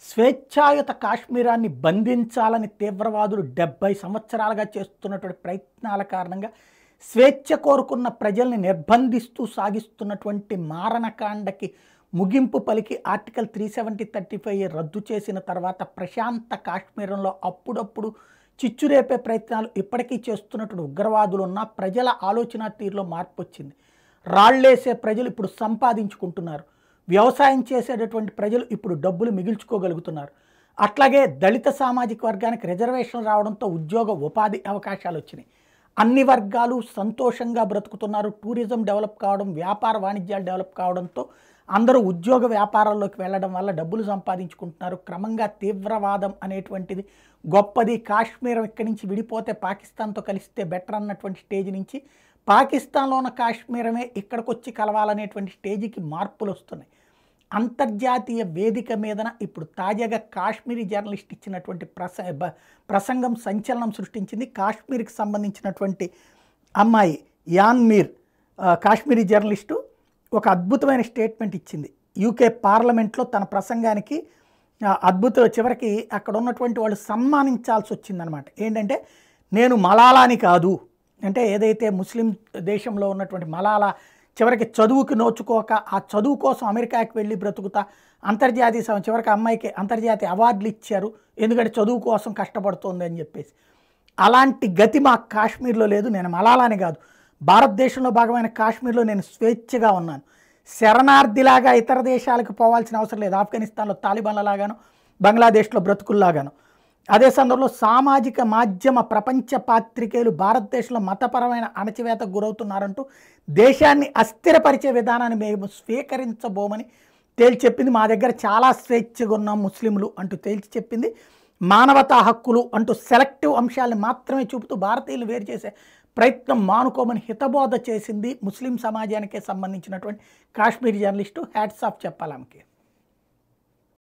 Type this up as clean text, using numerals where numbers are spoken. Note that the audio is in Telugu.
స్వేచ్ఛాయుత కాశ్మీరాన్ని బంధించాలని తీవ్రవాదులు 70 సంవత్సరాలుగా చేస్తున్నటువంటి ప్రయత్నాల కారణంగా స్వేచ్ఛ కోరుకున్న ప్రజల్ని నిర్బంధిస్తూ సాగిస్తున్నటువంటి మారణకాండకి ముగింపు పలికి ఆర్టికల్ 370-35 రద్దు చేసిన తర్వాత ప్రశాంత కాశ్మీరంలో అప్పుడప్పుడు చిచ్చురేపే ప్రయత్నాలు ఇప్పటికీ చేస్తున్నటువంటి ఉగ్రవాదులు ఉన్న ప్రజల ఆలోచన తీరులో మార్పు వచ్చింది. రాళ్లేసే ప్రజలు ఇప్పుడు సంపాదించుకుంటున్నారు. వ్యవసాయం చేసేటటువంటి ప్రజలు ఇప్పుడు డబ్బులు మిగిల్చుకోగలుగుతున్నారు. అట్లాగే దళిత సామాజిక వర్గానికి రిజర్వేషన్ రావడంతో ఉద్యోగ ఉపాధి అవకాశాలు వచ్చినాయి. అన్ని వర్గాలు సంతోషంగా బ్రతుకుతున్నారు. టూరిజం డెవలప్ కావడం, వ్యాపార వాణిజ్యాలు డెవలప్ కావడంతో అందరూ ఉద్యోగ వ్యాపారాల్లోకి వెళ్ళడం వల్ల డబ్బులు సంపాదించుకుంటున్నారు. క్రమంగా తీవ్రవాదం అనేటువంటిది గొప్పది, కాశ్మీరం ఇక్కడి నుంచి విడిపోతే పాకిస్తాన్తో కలిస్తే బెటర్ అన్నటువంటి స్టేజ్ నుంచి పాకిస్తాన్లో ఉన్న కాశ్మీరమే ఇక్కడికి వచ్చి కలవాలనేటువంటి స్టేజ్కి మార్పులు వస్తున్నాయి. అంతర్జాతీయ వేదిక మీదన ఇప్పుడు తాజాగా కాశ్మీరీ జర్నలిస్ట్ ఇచ్చినటువంటి ప్రసంగం సంచలనం సృష్టించింది. కాశ్మీర్కి సంబంధించినటువంటి అమ్మాయి యాన్ మీర్ కాశ్మీరీ జర్నలిస్టు ఒక అద్భుతమైన స్టేట్మెంట్ ఇచ్చింది. యూకే పార్లమెంట్లో తన ప్రసంగానికి చివరికి అక్కడ ఉన్నటువంటి వాళ్ళు సన్మానించాల్సి వచ్చిందనమాట. ఏంటంటే, నేను మలాలాని కాదు అంటే, ఏదైతే ముస్లిం దేశంలో ఉన్నటువంటి మలాలా చివరికి చదువుకి నోచుకోక ఆ చదువు కోసం అమెరికాకి వెళ్ళి బ్రతుకుతా అంతర్జాతీయ చివరికి అమ్మాయికి అంతర్జాతీయ అవార్డులు ఇచ్చారు, ఎందుకంటే చదువు కోసం కష్టపడుతోంది అని చెప్పేసి. అలాంటి గతి మా కాశ్మీర్లో లేదు. నేను మలాలాని కాదు, భారతదేశంలో భాగమైన కాశ్మీర్లో నేను స్వేచ్ఛగా ఉన్నాను. శరణార్థిలాగా ఇతర దేశాలకు పోవాల్సిన అవసరం లేదు. ఆఫ్ఘనిస్తాన్లో తాలిబాన్లలాగాను, బంగ్లాదేశ్లో బ్రతుకుల్లాగాను. అదే సందర్భంలో సామాజిక మాధ్యమ ప్రపంచ పాత్రికేయులు భారతదేశంలో మతపరమైన అణచివేతకు గురవుతున్నారంటూ దేశాన్ని అస్థిరపరిచే విధానాన్ని మేము స్వీకరించబోమని తేల్చి చెప్పింది. మా దగ్గర చాలా స్వేచ్ఛగా ఉన్నాం ముస్లింలు అంటూ తేల్చి చెప్పింది. మానవతా హక్కులు అంటూ సెలెక్టివ్ అంశాలను మాత్రమే చూపుతూ భారతీయులు వేరు చేసే ప్రయత్నం మానుకోమని హితబోధ చేసింది ముస్లిం సమాజానికే సంబంధించినటువంటి కాశ్మీరీ జర్నలిస్టు. హ్యాట్స్ ఆఫ్ చెప్పాలి ఆమెకి.